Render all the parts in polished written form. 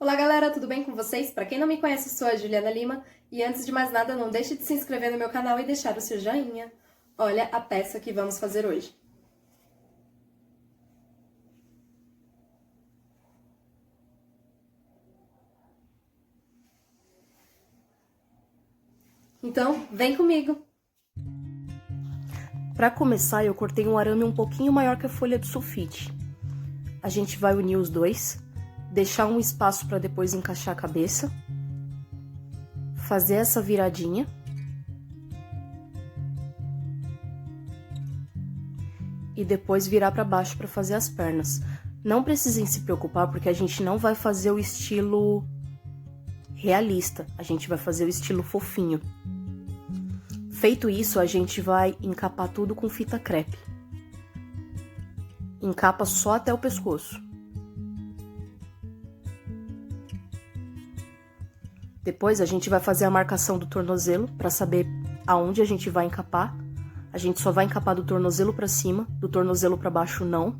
Olá galera, tudo bem com vocês? Para quem não me conhece, eu sou a Juliana Lima e antes de mais nada, não deixe de se inscrever no meu canal e deixar o seu joinha. Olha a peça que vamos fazer hoje. Então, vem comigo! Para começar, eu cortei um arame um pouquinho maior que a folha de sulfite. A gente vai unir os dois, deixar um espaço para depois encaixar a cabeça, fazer essa viradinha. E depois virar para baixo para fazer as pernas. Não precisem se preocupar porque a gente não vai fazer o estilo realista, a gente vai fazer o estilo fofinho. Feito isso, a gente vai encapar tudo com fita crepe. Encapa só até o pescoço. Depois a gente vai fazer a marcação do tornozelo para saber aonde a gente vai encapar. A gente só vai encapar do tornozelo para cima, do tornozelo para baixo não.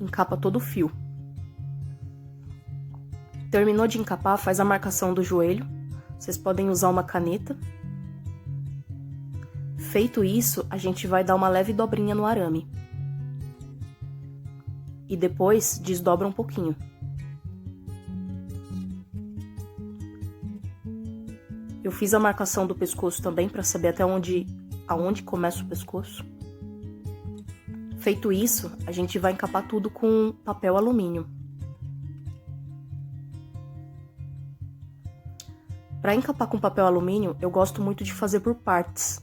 Encapa todo o fio. Terminou de encapar, faz a marcação do joelho. Vocês podem usar uma caneta. Feito isso, a gente vai dar uma leve dobrinha no arame. E depois desdobra um pouquinho. Eu fiz a marcação do pescoço também para saber até aonde começa o pescoço. Feito isso, a gente vai encapar tudo com papel alumínio. Para encapar com papel alumínio, eu gosto muito de fazer por partes.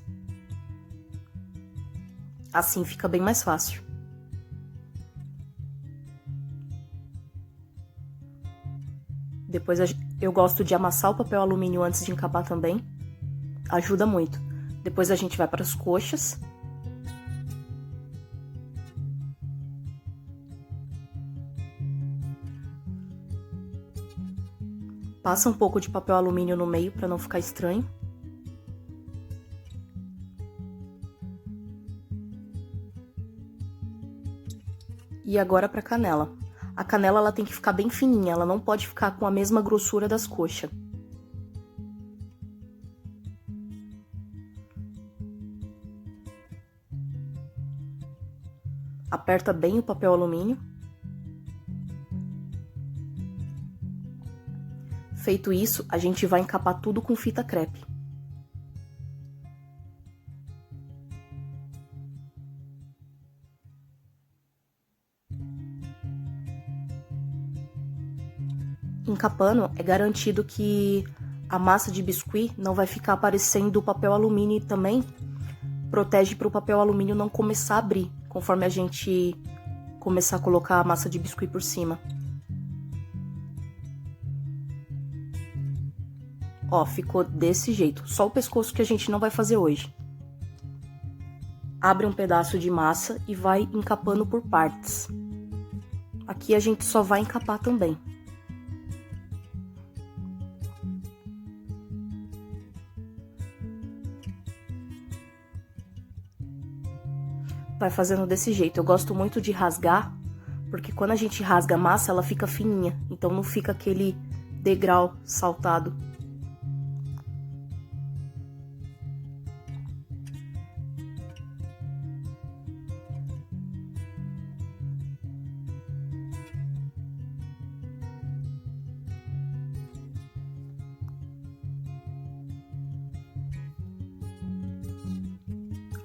Assim fica bem mais fácil. Depois eu gosto de amassar o papel alumínio antes de encapar também. Ajuda muito. Depois a gente vai para as coxas. Passa um pouco de papel alumínio no meio para não ficar estranho. E agora para a canela. A canela ela tem que ficar bem fininha, ela não pode ficar com a mesma grossura das coxas. Aperta bem o papel alumínio. Feito isso, a gente vai encapar tudo com fita crepe. Encapando, é garantido que a massa de biscuit não vai ficar aparecendo o papel alumínio e também protege para o papel alumínio não começar a abrir, conforme a gente começar a colocar a massa de biscuit por cima. Ó, ficou desse jeito, só o pescoço que a gente não vai fazer hoje. Abre um pedaço de massa e vai encapando por partes. Aqui a gente só vai encapar também. Vai fazendo desse jeito. Eu gosto muito de rasgar, porque quando a gente rasga a massa, ela fica fininha. Então não fica aquele degrau saltado.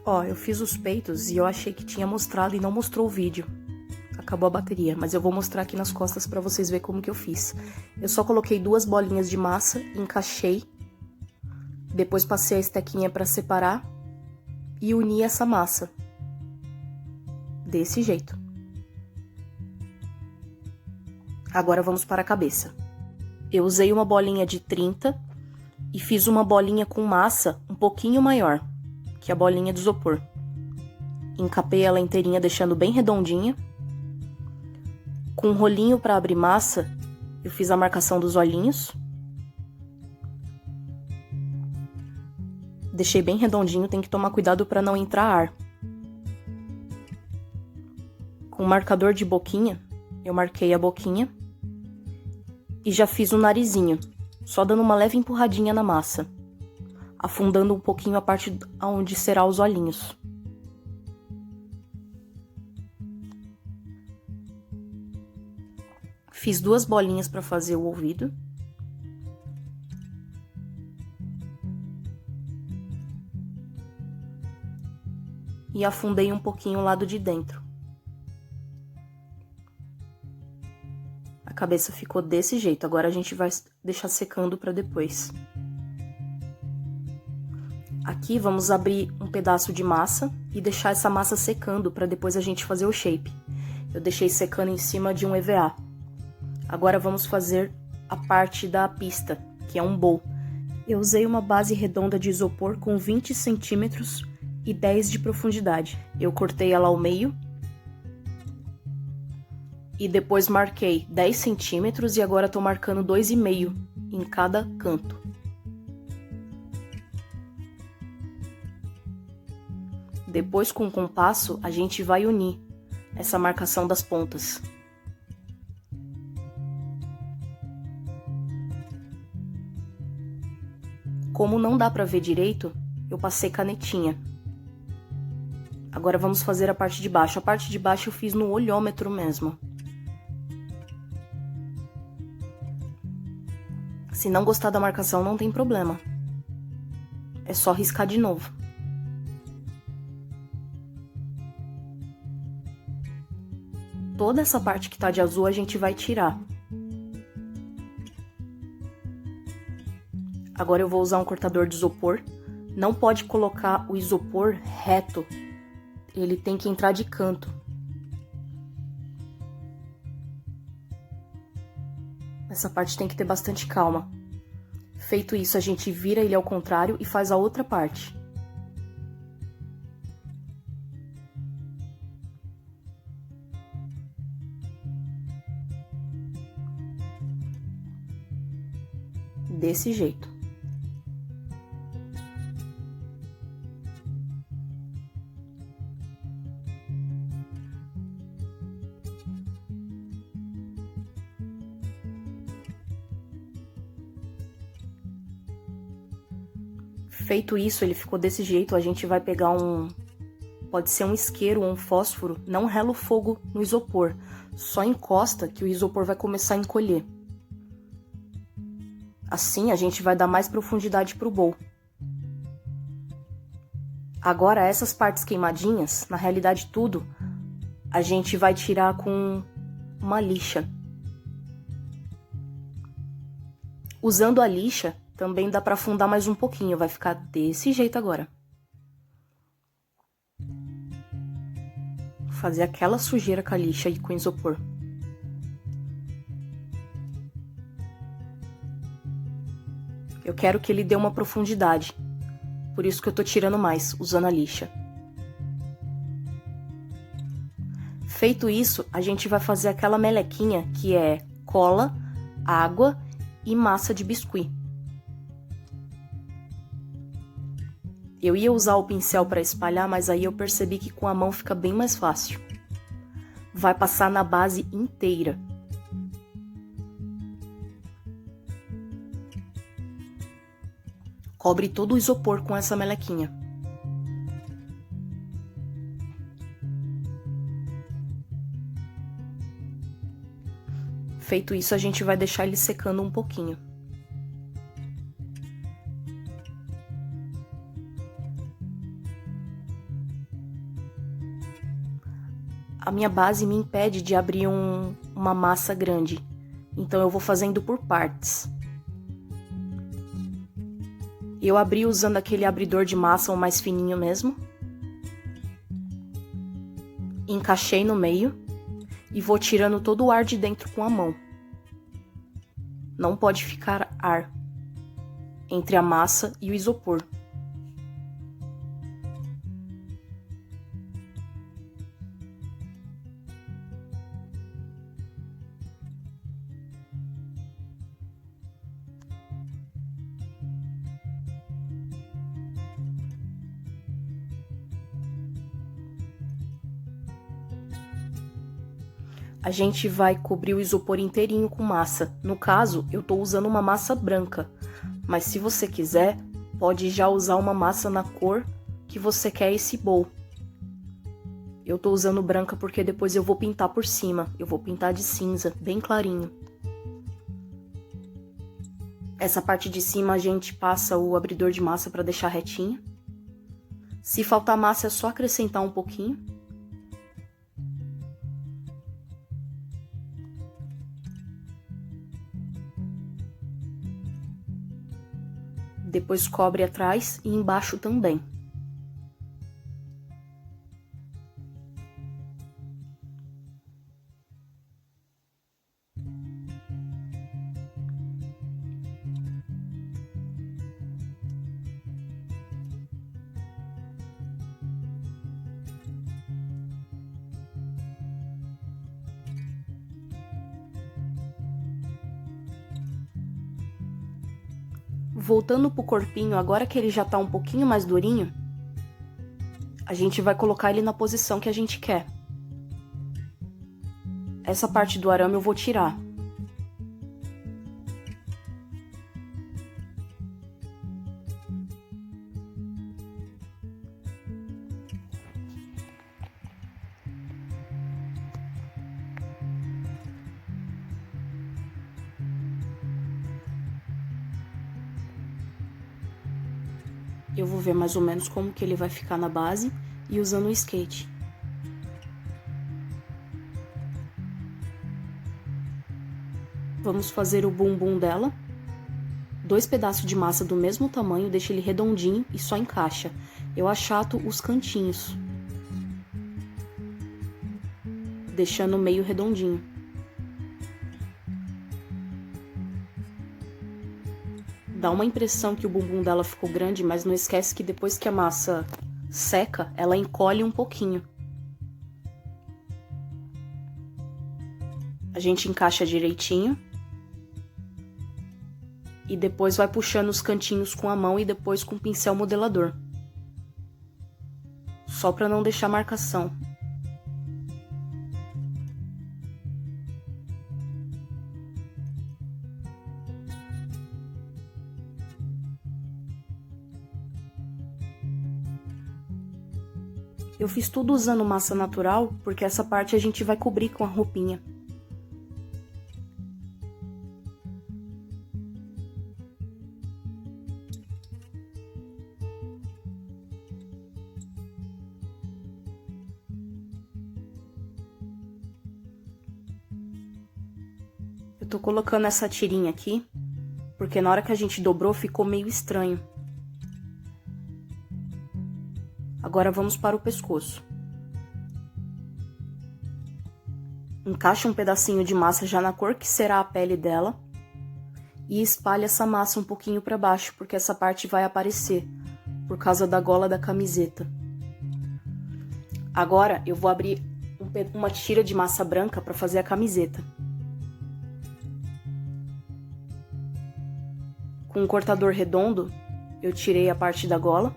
Ó, eu fiz os peitos e eu achei que tinha mostrado e não mostrou o vídeo. Acabou a bateria, mas eu vou mostrar aqui nas costas pra vocês verem como que eu fiz. Eu só coloquei 2 bolinhas de massa, encaixei. Depois passei a estequinha pra separar e uni essa massa. Desse jeito. Agora vamos para a cabeça. Eu usei uma bolinha de 30 e fiz uma bolinha com massa um pouquinho maior que a bolinha de isopor. Encapei ela inteirinha, deixando bem redondinha. Com um rolinho para abrir massa, eu fiz a marcação dos olhinhos. Deixei bem redondinho, tem que tomar cuidado para não entrar ar. Com o marcador de boquinha, eu marquei a boquinha E já fiz o narizinho, só dando uma leve empurradinha na massa, afundando um pouquinho a parte onde será os olhinhos. Fiz 2 bolinhas para fazer o ouvido. E afundei um pouquinho o lado de dentro. A cabeça ficou desse jeito, agora a gente vai deixar secando para depois. Aqui vamos abrir um pedaço de massa e deixar essa massa secando para depois a gente fazer o shape. Eu deixei secando em cima de um EVA. Agora vamos fazer a parte da pista, que é um bowl. Eu usei uma base redonda de isopor com 20 centímetros e 10 de profundidade. Eu cortei ela ao meio e depois marquei 10 centímetros e agora tô marcando 2,5 em cada canto. Depois, com o compasso, a gente vai unir essa marcação das pontas. Como não dá pra ver direito, eu passei canetinha. Agora vamos fazer a parte de baixo. A parte de baixo eu fiz no olhômetro mesmo. Se não gostar da marcação, não tem problema. É só riscar de novo. Toda essa parte que tá de azul a gente vai tirar. Agora eu vou usar um cortador de isopor. Não pode colocar o isopor reto. Ele tem que entrar de canto. Essa parte tem que ter bastante calma. Feito isso, a gente vira ele ao contrário e faz a outra parte. Desse jeito. Feito isso, ele ficou desse jeito, a gente vai pegar pode ser um isqueiro ou um fósforo, não rela o fogo no isopor, só encosta que o isopor vai começar a encolher. Assim, a gente vai dar mais profundidade pro bowl. Agora, essas partes queimadinhas, na realidade tudo, a gente vai tirar com uma lixa. Usando a lixa, também dá pra afundar mais um pouquinho, vai ficar desse jeito agora. Fazer aquela sujeira com a lixa e com o isopor. Eu quero que ele dê uma profundidade, por isso que eu tô tirando mais, usando a lixa. Feito isso, a gente vai fazer aquela melequinha que é cola, água e massa de biscuit. Eu ia usar o pincel para espalhar, mas aí eu percebi que com a mão fica bem mais fácil. Vai passar na base inteira. Cobre todo o isopor com essa melequinha. Feito isso, a gente vai deixar ele secando um pouquinho. A minha base me impede de abrir uma massa grande, então eu vou fazendo por partes. Eu abri usando aquele abridor de massa, o mais fininho mesmo. Encaixei no meio e vou tirando todo o ar de dentro com a mão. Não pode ficar ar entre a massa e o isopor. a gente vai cobrir o isopor inteirinho com massa. No caso, eu tô usando uma massa branca, mas se você quiser, pode já usar uma massa na cor que você quer esse bowl. Eu tô usando branca porque depois eu vou pintar por cima. Eu vou pintar de cinza, bem clarinho. Essa parte de cima a gente passa o abridor de massa para deixar retinha. Se faltar massa é só acrescentar um pouquinho. Depois cobre atrás e embaixo também. Voltando pro corpinho, agora que ele já tá um pouquinho mais durinho, a gente vai colocar ele na posição que a gente quer. Essa parte do arame eu vou tirar. Eu vou ver mais ou menos como que ele vai ficar na base e usando o skate. Vamos fazer o bumbum dela. 2 pedaços de massa do mesmo tamanho, deixa ele redondinho e só encaixa. Eu achato os cantinhos, deixando meio redondinho. Dá uma impressão que o bumbum dela ficou grande, mas não esquece que depois que a massa seca, ela encolhe um pouquinho. A gente encaixa direitinho. E depois vai puxando os cantinhos com a mão e depois com o pincel modelador. Só para não deixar marcação. Eu fiz tudo usando massa natural, porque essa parte a gente vai cobrir com a roupinha. Eu tô colocando essa tirinha aqui, porque na hora que a gente dobrou ficou meio estranho. Agora vamos para o pescoço. Encaixa um pedacinho de massa já na cor que será a pele dela. E espalha essa massa um pouquinho para baixo, porque essa parte vai aparecer, por causa da gola da camiseta. Agora eu vou abrir uma tira de massa branca para fazer a camiseta. Com um cortador redondo, eu tirei a parte da gola.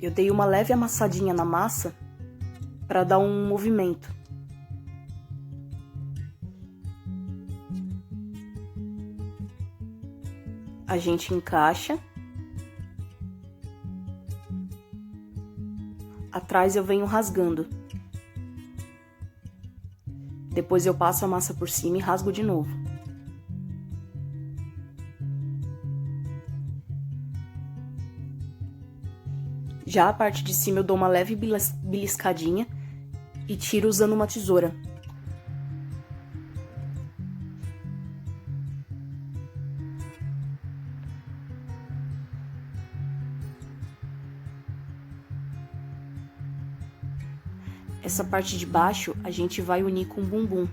Eu dei uma leve amassadinha na massa para dar um movimento. A gente encaixa. Atrás eu venho rasgando. Depois eu passo a massa por cima e rasgo de novo. Já a parte de cima eu dou uma leve beliscadinha e tiro usando uma tesoura. Essa parte de baixo a gente vai unir com o bumbum.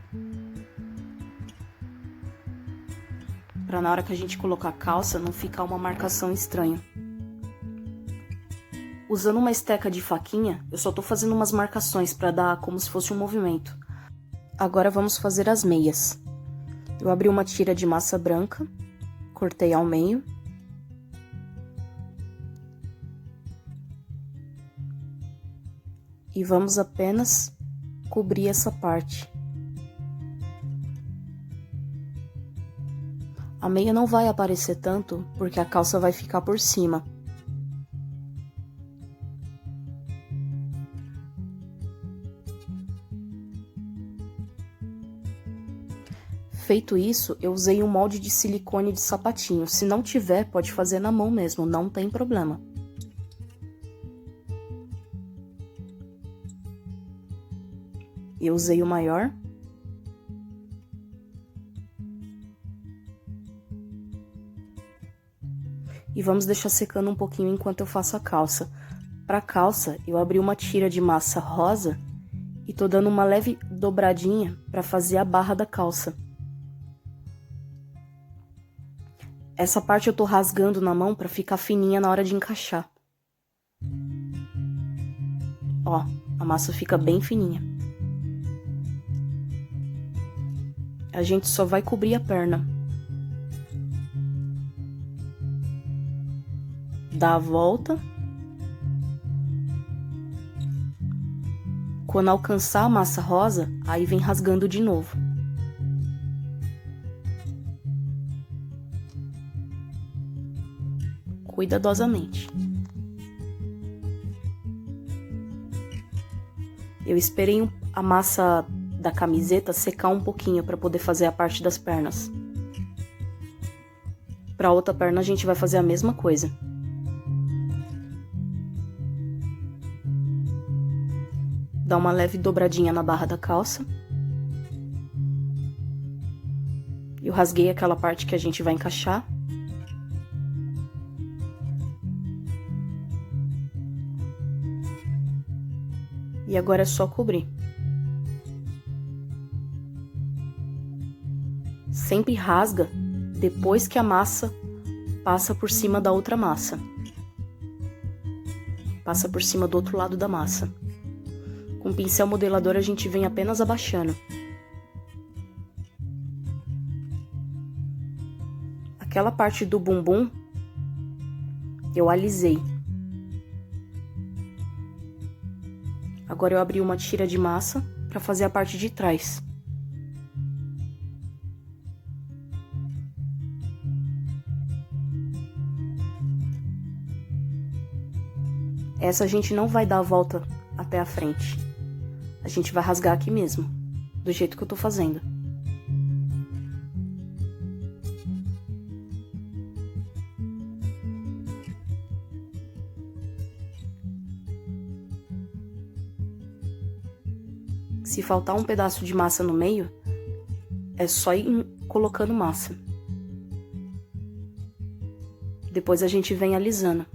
Pra na hora que a gente colocar a calça não ficar uma marcação estranha. Usando uma esteca de faquinha, eu só tô fazendo umas marcações pra dar como se fosse um movimento. Agora vamos fazer as meias. Eu abri uma tira de massa branca, cortei ao meio. E vamos apenas cobrir essa parte. A meia não vai aparecer tanto, porque a calça vai ficar por cima. Feito isso, eu usei um molde de silicone de sapatinho. Se não tiver, pode fazer na mão mesmo, não tem problema. Eu usei o maior. E vamos deixar secando um pouquinho enquanto eu faço a calça. Para a calça, eu abri uma tira de massa rosa e tô dando uma leve dobradinha para fazer a barra da calça. Essa parte eu tô rasgando na mão para ficar fininha na hora de encaixar. Ó, a massa fica bem fininha. A gente só vai cobrir a perna. Dá a volta. Quando alcançar a massa rosa, aí vem rasgando de novo. Cuidadosamente. Eu esperei a massa da camiseta secar um pouquinho para poder fazer a parte das pernas. Para a outra perna a gente vai fazer a mesma coisa. Dá uma leve dobradinha na barra da calça. Eu rasguei aquela parte que a gente vai encaixar. E agora é só cobrir. Sempre rasga depois que a massa passa por cima da outra massa. Passa por cima do outro lado da massa. Com o pincel modelador a gente vem apenas abaixando. Aquela parte do bumbum eu alisei. Agora eu abri uma tira de massa para fazer a parte de trás. Essa a gente não vai dar a volta até a frente. A gente vai rasgar aqui mesmo, do jeito que eu tô fazendo. Se faltar um pedaço de massa no meio, é só ir colocando massa. Depois a gente vem alisando.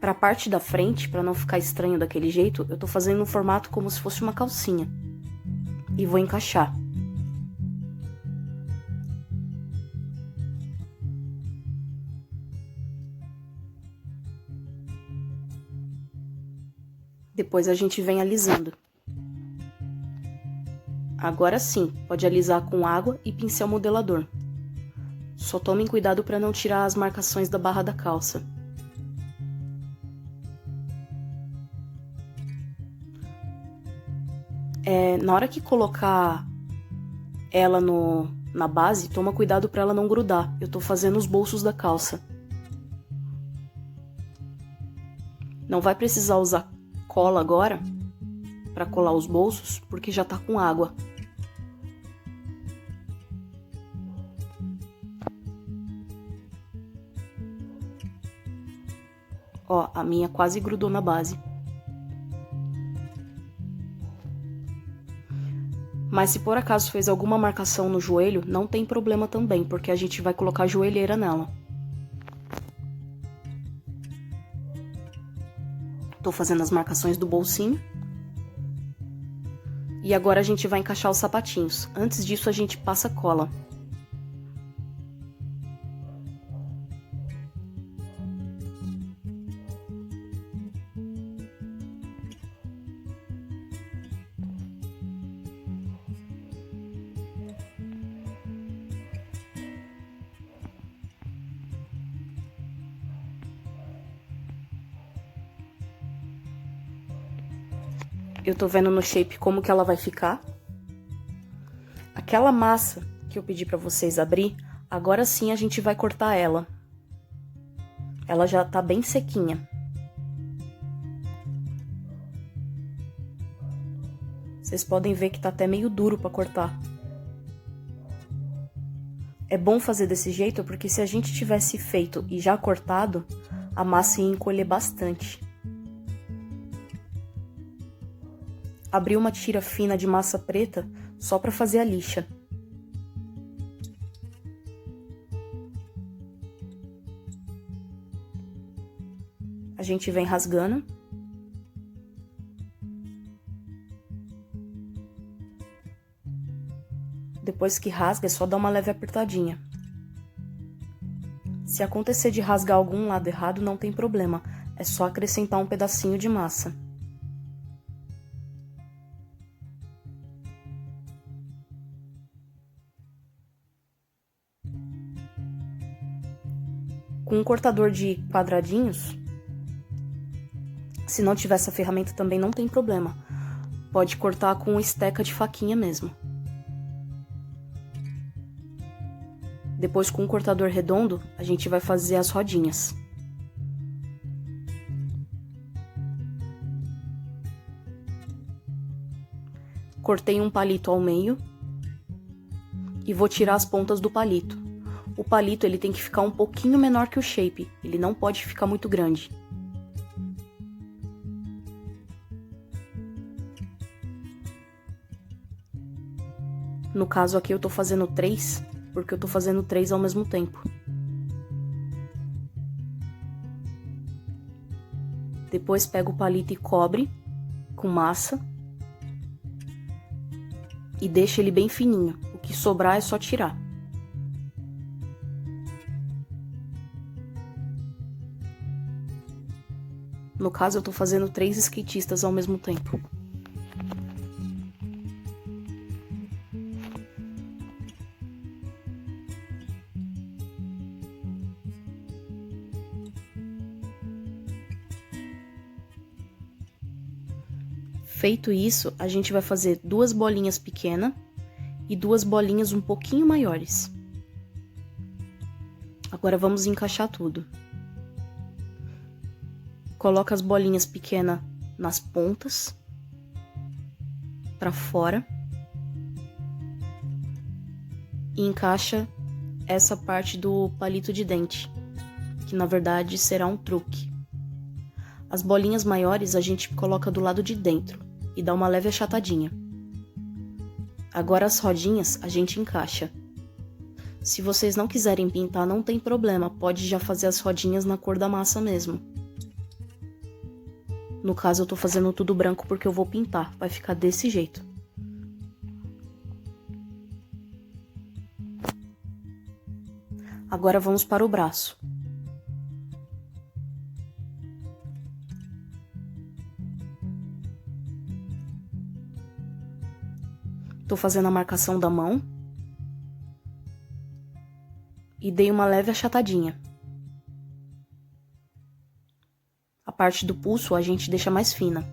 Para a parte da frente, para não ficar estranho daquele jeito, eu tô fazendo um formato como se fosse uma calcinha. E vou encaixar. Depois a gente vem alisando. Agora sim, pode alisar com água e pincel modelador. Só tomem cuidado para não tirar as marcações da barra da calça. Na hora que colocar ela na base, toma cuidado para ela não grudar. Eu tô fazendo os bolsos da calça. Não vai precisar usar cola agora para colar os bolsos, porque já tá com água. Ó, a minha quase grudou na base. Mas se por acaso fez alguma marcação no joelho, não tem problema também, porque a gente vai colocar joelheira nela. Tô fazendo as marcações do bolsinho. E agora a gente vai encaixar os sapatinhos. Antes disso, a gente passa cola. Eu tô vendo no shape como que ela vai ficar. Aquela massa que eu pedi pra vocês abrir, agora sim a gente vai cortar ela. Ela já tá bem sequinha. Vocês podem ver que tá até meio duro pra cortar. É bom fazer desse jeito porque se a gente tivesse feito e já cortado, a massa ia encolher bastante. Abri uma tira fina de massa preta só pra fazer a lixa. A gente vem rasgando. Depois que rasga, é só dar uma leve apertadinha. Se acontecer de rasgar algum lado errado, não tem problema. É só acrescentar um pedacinho de massa. Com um cortador de quadradinhos, se não tiver essa ferramenta também não tem problema. Pode cortar com esteca de faquinha mesmo. Depois, com um cortador redondo, a gente vai fazer as rodinhas. Cortei um palito ao meio e vou tirar as pontas do palito. O palito ele tem que ficar um pouquinho menor que o shape, ele não pode ficar muito grande. No caso aqui eu tô fazendo 3, porque eu tô fazendo 3 ao mesmo tempo. Depois pego o palito e cobre com massa. E deixa ele bem fininho. O que sobrar é só tirar. No caso, eu tô fazendo 3 skatistas ao mesmo tempo. Feito isso, a gente vai fazer 2 bolinhas pequenas e 2 bolinhas um pouquinho maiores. Agora vamos encaixar tudo. Coloca as bolinhas pequenas nas pontas, para fora, e encaixa essa parte do palito de dente, que na verdade será um truque. As bolinhas maiores a gente coloca do lado de dentro e dá uma leve achatadinha. Agora as rodinhas a gente encaixa. Se vocês não quiserem pintar, não tem problema, pode já fazer as rodinhas na cor da massa mesmo. No caso eu tô fazendo tudo branco porque eu vou pintar, vai ficar desse jeito. Agora vamos para o braço. Tô fazendo a marcação da mão. E dei uma leve achatadinha. A parte do pulso a gente deixa mais fina.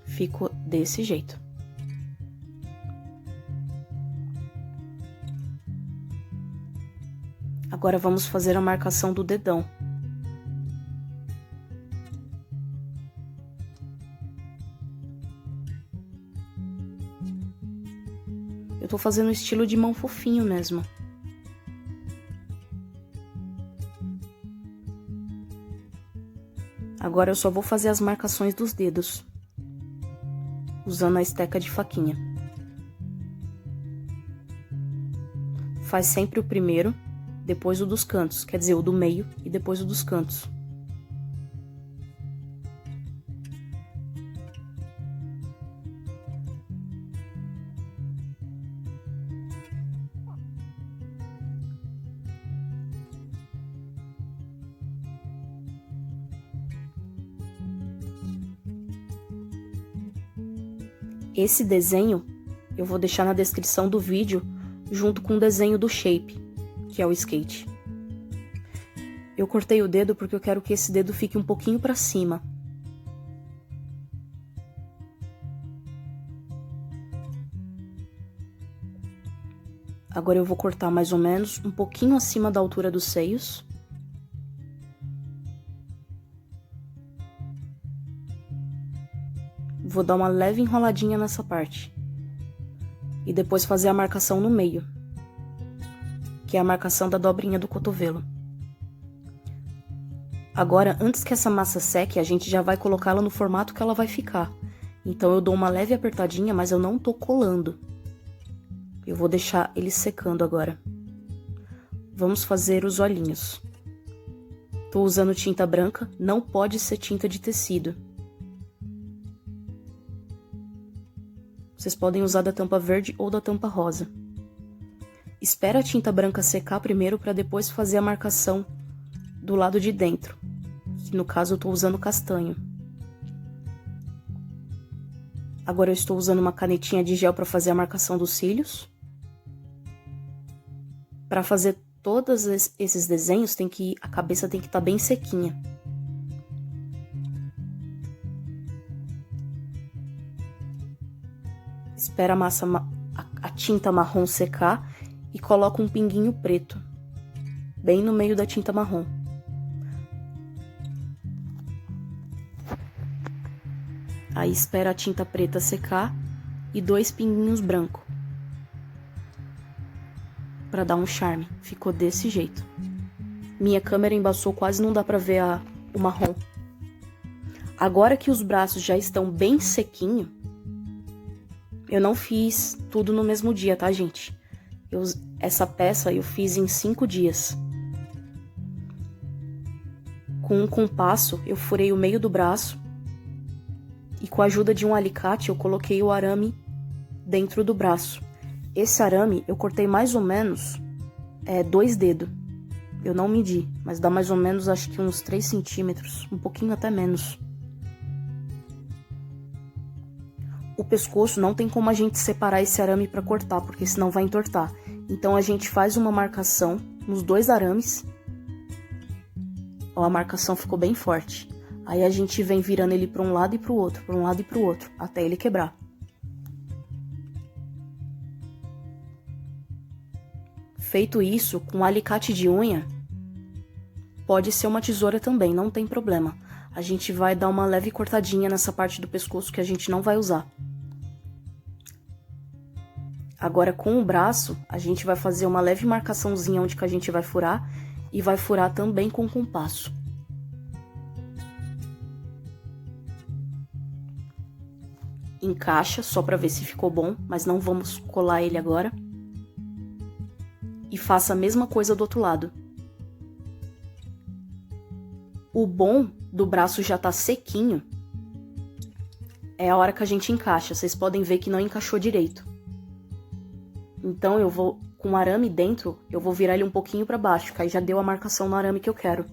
Ficou desse jeito. Agora vamos fazer a marcação do dedão. Eu tô fazendo estilo de mão fofinho mesmo. Agora eu só vou fazer as marcações dos dedos, usando a esteca de faquinha. Faz sempre o primeiro, depois o dos cantos, quer dizer, o do meio e depois o dos cantos. Esse desenho eu vou deixar na descrição do vídeo junto com o desenho do shape. que é o skate. Eu cortei o dedo porque eu quero que esse dedo fique um pouquinho para cima. Agora eu vou cortar mais ou menos um pouquinho acima da altura dos seios. Vou dar uma leve enroladinha nessa parte. E depois fazer a marcação no meio, que é a marcação da dobrinha do cotovelo. Agora, antes que essa massa seque, a gente já vai colocá-la no formato que ela vai ficar. Então eu dou uma leve apertadinha, mas eu não tô colando. Eu vou deixar ele secando agora. Vamos fazer os olhinhos. Tô usando tinta branca, não pode ser tinta de tecido. Vocês podem usar da tampa verde ou da tampa rosa. Espera a tinta branca secar primeiro para depois fazer a marcação do lado de dentro, que no caso eu estou usando castanho. Agora eu estou usando uma canetinha de gel para fazer a marcação dos cílios. Para fazer todos esses desenhos, a cabeça tem que estar bem sequinha. Espera a tinta marrom secar e coloca um pinguinho preto, bem no meio da tinta marrom. Aí espera a tinta preta secar e 2 pinguinhos brancos, para dar um charme. Ficou desse jeito. Minha câmera embaçou, quase não dá pra ver o marrom. Agora que os braços já estão bem sequinhos, eu não fiz tudo no mesmo dia, tá, gente? Essa peça eu fiz em 5 dias. Com um compasso, eu furei o meio do braço e com a ajuda de um alicate eu coloquei o arame dentro do braço. Esse arame eu cortei mais ou menos 2 dedos. Eu não medi, mas dá mais ou menos acho que uns 3 centímetros, um pouquinho até menos. O pescoço não tem como a gente separar esse arame para cortar, porque senão vai entortar. Então a gente faz uma marcação nos 2 arames. Ó, a marcação ficou bem forte. Aí a gente vem virando ele para um lado e para o outro, para um lado e para o outro, até ele quebrar. Feito isso, com um alicate de unha, pode ser uma tesoura também, não tem problema. A gente vai dar uma leve cortadinha nessa parte do pescoço que a gente não vai usar. Agora com o braço, a gente vai fazer uma leve marcaçãozinha onde que a gente vai furar e vai furar também com compasso. Encaixa só para ver se ficou bom, mas não vamos colar ele agora. E faça a mesma coisa do outro lado. O bom do braço já tá sequinho é a hora que a gente encaixa. Vocês podem ver que não encaixou direito. Então eu vou, com o arame dentro, eu vou virar ele um pouquinho para baixo, que aí já deu a marcação no arame que eu quero.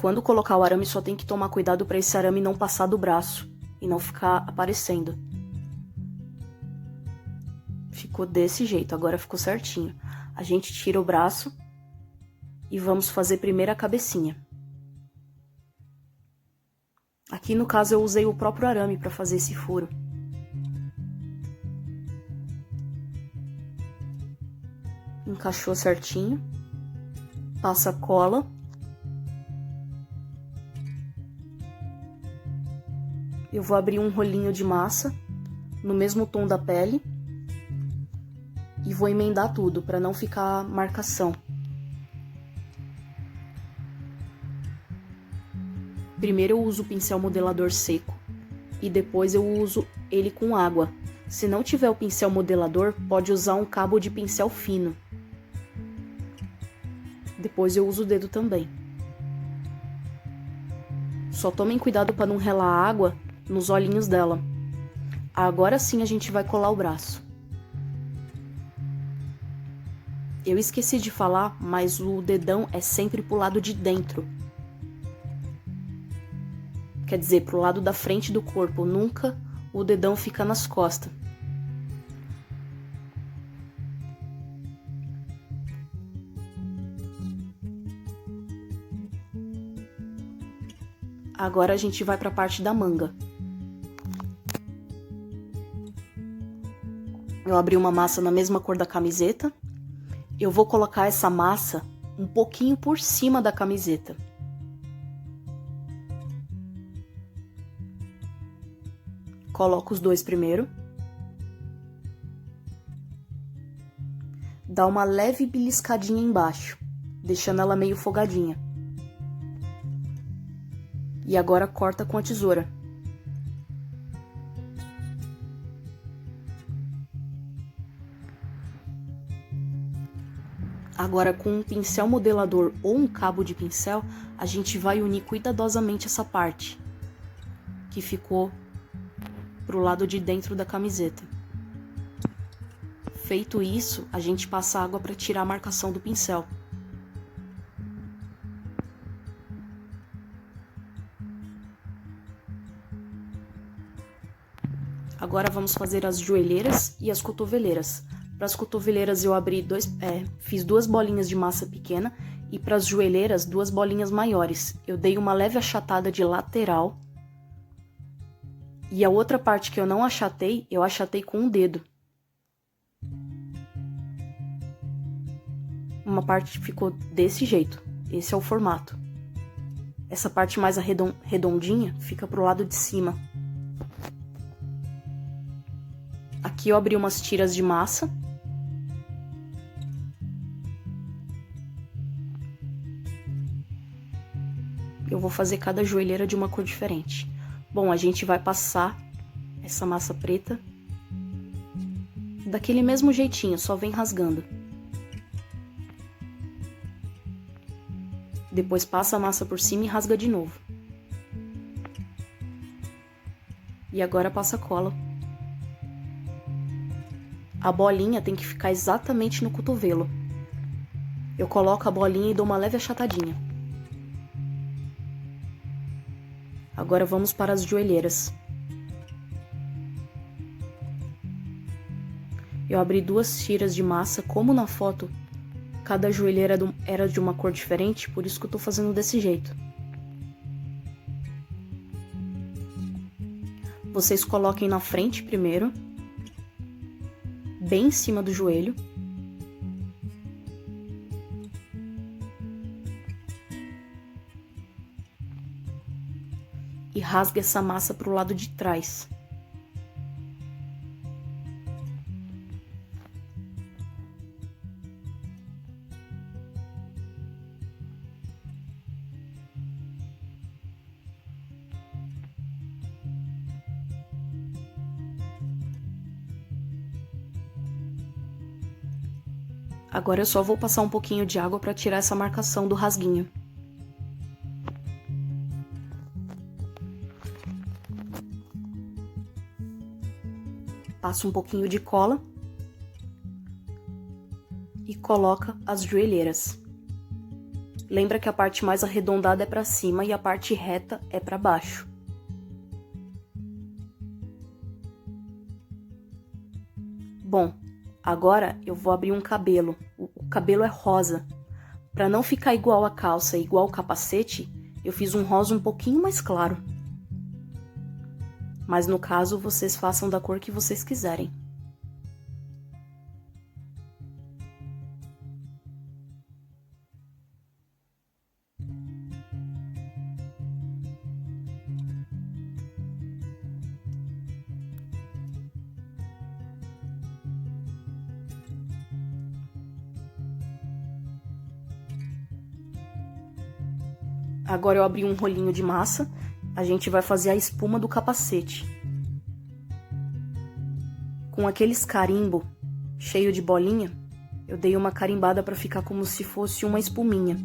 Quando colocar o arame, só tem que tomar cuidado para esse arame não passar do braço e não ficar aparecendo. Ficou desse jeito, agora ficou certinho. A gente tira o braço e vamos fazer primeiro a cabecinha. Aqui no caso eu usei o próprio arame para fazer esse furo. Encaixou certinho. Passa cola. Eu vou abrir um rolinho de massa no mesmo tom da pele e vou emendar tudo para não ficar marcação. Primeiro eu uso o pincel modelador seco e depois eu uso ele com água. Se não tiver o pincel modelador, pode usar um cabo de pincel fino. Depois eu uso o dedo também. Só tomem cuidado para não relar água nos olhinhos dela. Agora sim a gente vai colar o braço. Eu esqueci de falar, mas o dedão é sempre pro lado de dentro. Quer dizer, pro lado da frente do corpo, nunca o dedão fica nas costas. Agora a gente vai para a parte da manga. Eu abri uma massa na mesma cor da camiseta. Eu vou colocar essa massa um pouquinho por cima da camiseta. Coloco os dois primeiro. Dá uma leve beliscadinha embaixo, deixando ela meio folgadinha. E agora corta com a tesoura. Agora, com um pincel modelador ou um cabo de pincel, a gente vai unir cuidadosamente essa parte que ficou pro lado de dentro da camiseta. Feito isso, a gente passa água para tirar a marcação do pincel. Agora vamos fazer as joelheiras e as cotoveleiras. Para as cotoveleiras eu fiz 2 bolinhas de massa pequena e para as joelheiras 2 bolinhas maiores. Eu dei uma leve achatada de lateral e a outra parte que eu não achatei, eu achatei com um dedo. Uma parte ficou desse jeito, esse é o formato. Essa parte mais redondinha fica pro lado de cima. Aqui eu abri umas tiras de massa. Eu vou fazer cada joelheira de uma cor diferente. Bom, a gente vai passar essa massa preta daquele mesmo jeitinho, só vem rasgando. Depois passa a massa por cima e rasga de novo. E agora passa cola. A bolinha tem que ficar exatamente no cotovelo. Eu coloco a bolinha e dou uma leve achatadinha. Agora vamos para as joelheiras. Eu abri 2 tiras de massa, como na foto cada joelheira era de uma cor diferente, por isso que eu tô fazendo desse jeito. Vocês coloquem na frente primeiro, bem em cima do joelho. E rasgue essa massa pro lado de trás. Agora eu só vou passar um pouquinho de água para tirar essa marcação do rasguinho. Passa um pouquinho de cola e coloca as joelheiras. Lembra que a parte mais arredondada é para cima e a parte reta é para baixo. Bom, agora eu vou abrir um cabelo. O cabelo é rosa. Para não ficar igual a calça e igual o capacete, eu fiz um rosa um pouquinho mais claro. Mas no caso, vocês façam da cor que vocês quiserem. Agora eu abri um rolinho de massa, a gente vai fazer a espuma do capacete. Com aqueles carimbo cheio de bolinha, eu dei uma carimbada para ficar como se fosse uma espuminha.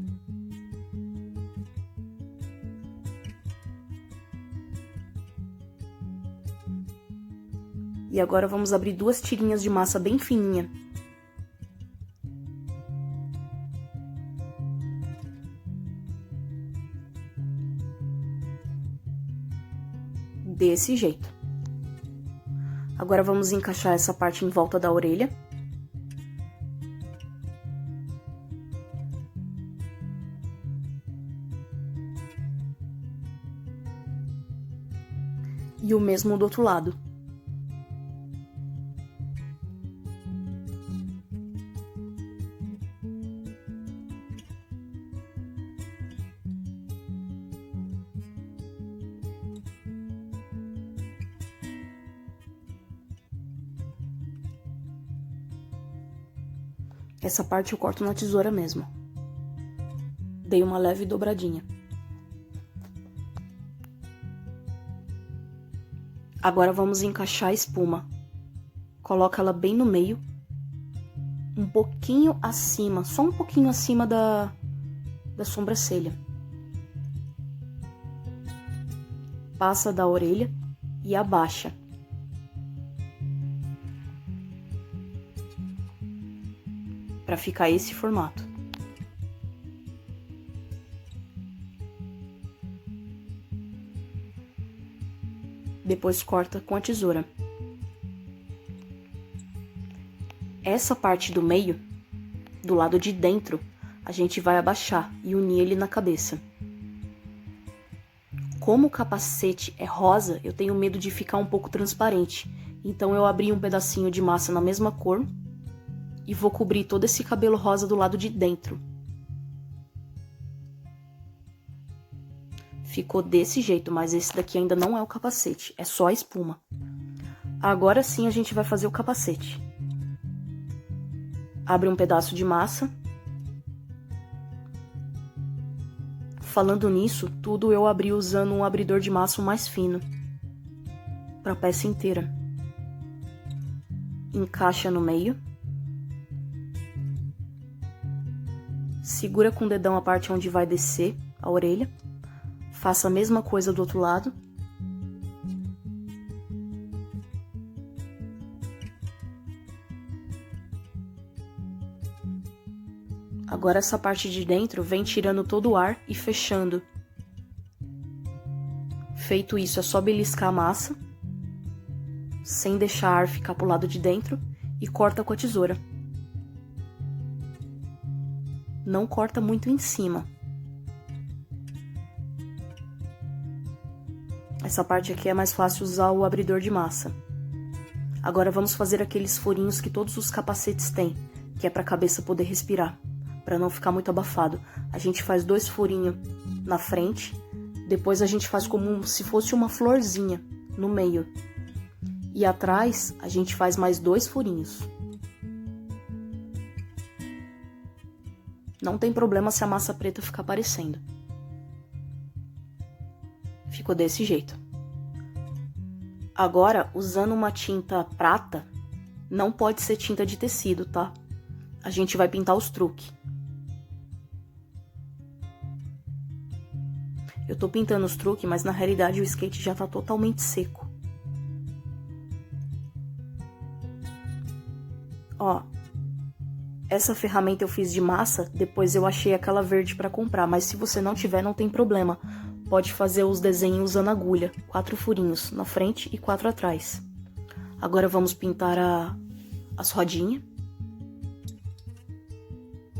E agora vamos abrir 2 tirinhas de massa bem fininha. Desse jeito. Agora vamos encaixar essa parte em volta da orelha. E o mesmo do outro lado. Essa parte eu corto na tesoura mesmo. Dei uma leve dobradinha. Agora vamos encaixar a espuma. Coloca ela bem no meio. Um pouquinho acima, só um pouquinho acima da sobrancelha. Passa da orelha e abaixa. Para ficar esse formato. Depois corta com a tesoura. Essa parte do meio, do lado de dentro, a gente vai abaixar e unir ele na cabeça. Como o capacete é rosa, eu tenho medo de ficar um pouco transparente. Então eu abri um pedacinho de massa na mesma cor e vou cobrir todo esse cabelo rosa do lado de dentro. Ficou desse jeito, mas esse daqui ainda não é o capacete, é só a espuma. Agora sim a gente vai fazer o capacete. Abre um pedaço de massa. Falando nisso, tudo eu abri usando um abridor de massa mais fino, para a peça inteira. Encaixa no meio. Segura com o dedão a parte onde vai descer a orelha. Faça a mesma coisa do outro lado. Agora essa parte de dentro vem tirando todo o ar e fechando. Feito isso, é só beliscar a massa, sem deixar ar ficar pro lado de dentro, e corta com a tesoura. Não corta muito em cima. Essa parte aqui é mais fácil usar o abridor de massa. Agora vamos fazer aqueles furinhos que todos os capacetes têm, que é para a cabeça poder respirar, para não ficar muito abafado. A gente faz 2 furinhos na frente, depois a gente faz como se fosse uma florzinha no meio. E atrás a gente faz mais 2 furinhos. Não tem problema se a massa preta ficar aparecendo. Ficou desse jeito. Agora, usando uma tinta prata, não pode ser tinta de tecido, tá? A gente vai pintar os truques. Eu tô pintando os truques, mas na realidade o skate já tá totalmente seco. Ó, essa ferramenta eu fiz de massa, depois eu achei aquela verde pra comprar, mas se você não tiver, não tem problema. Pode fazer os desenhos usando agulha, 4 furinhos na frente e 4 atrás. Agora vamos pintar as rodinhas.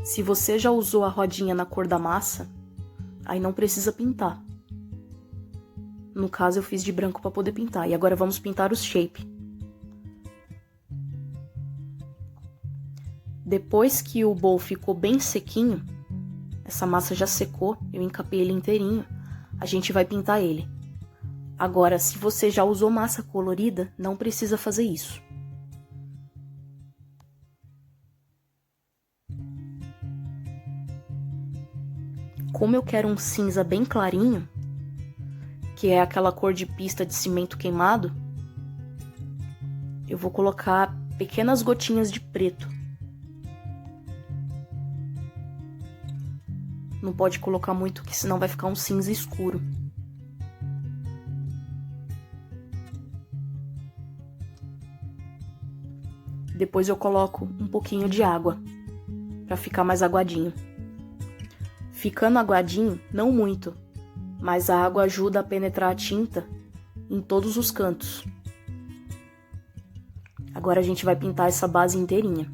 Se você já usou a rodinha na cor da massa, aí não precisa pintar. No caso eu fiz de branco para poder pintar. E agora vamos pintar os shape. Depois que o bowl ficou bem sequinho, essa massa já secou, eu encapei ele inteirinho. A gente vai pintar ele. Agora, se você já usou massa colorida, não precisa fazer isso. Como eu quero um cinza bem clarinho, que é aquela cor de pista de cimento queimado, eu vou colocar pequenas gotinhas de preto. Não pode colocar muito, que senão vai ficar um cinza escuro. Depois eu coloco um pouquinho de água, para ficar mais aguadinho. Ficando aguadinho, não muito, mas a água ajuda a penetrar a tinta em todos os cantos. Agora a gente vai pintar essa base inteirinha.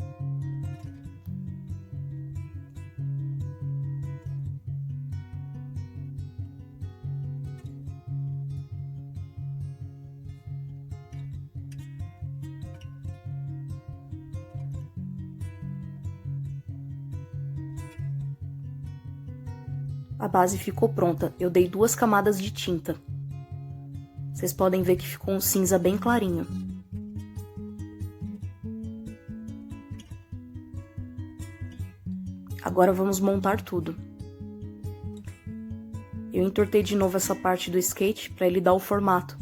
A base ficou pronta. Eu dei 2 camadas de tinta. Vocês podem ver que ficou um cinza bem clarinho. Agora vamos montar tudo. Eu entortei de novo essa parte do skate para ele dar o formato.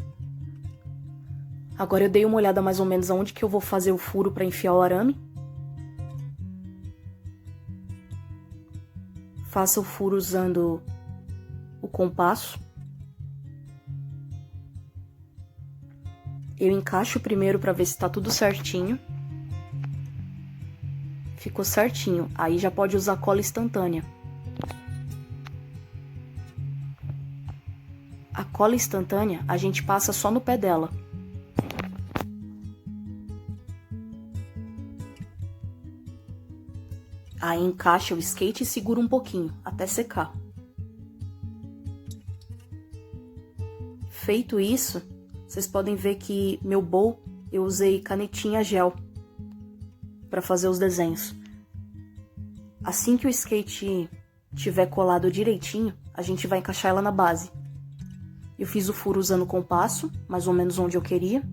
Agora eu dei uma olhada mais ou menos aonde que eu vou fazer o furo para enfiar o arame. Faça o furo usando o compasso. Eu encaixo primeiro para ver se tá tudo certinho. Ficou certinho. Aí já pode usar cola instantânea. A cola instantânea a gente passa só no pé dela. Aí encaixa o skate e segura um pouquinho, até secar. Feito isso, vocês podem ver que meu bowl eu usei canetinha gel para fazer os desenhos. Assim que o skate tiver colado direitinho, a gente vai encaixar ela na base. Eu fiz o furo usando o compasso, mais ou menos onde eu queria.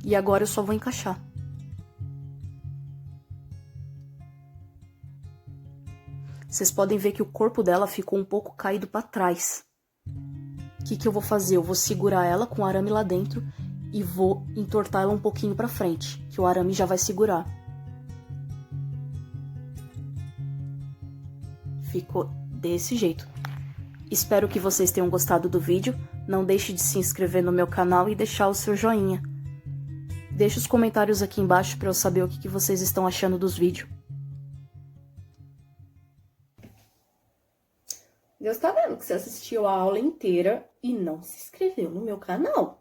E agora eu só vou encaixar. Vocês podem ver que o corpo dela ficou um pouco caído para trás. O que eu vou fazer? Eu vou segurar ela com o arame lá dentro e vou entortar ela um pouquinho para frente, que o arame já vai segurar. Ficou desse jeito. Espero que vocês tenham gostado do vídeo. Não deixe de se inscrever no meu canal e deixar o seu joinha. Deixe os comentários aqui embaixo para eu saber o que vocês estão achando dos vídeos. Deus tá vendo que você assistiu a aula inteira e não se inscreveu no meu canal.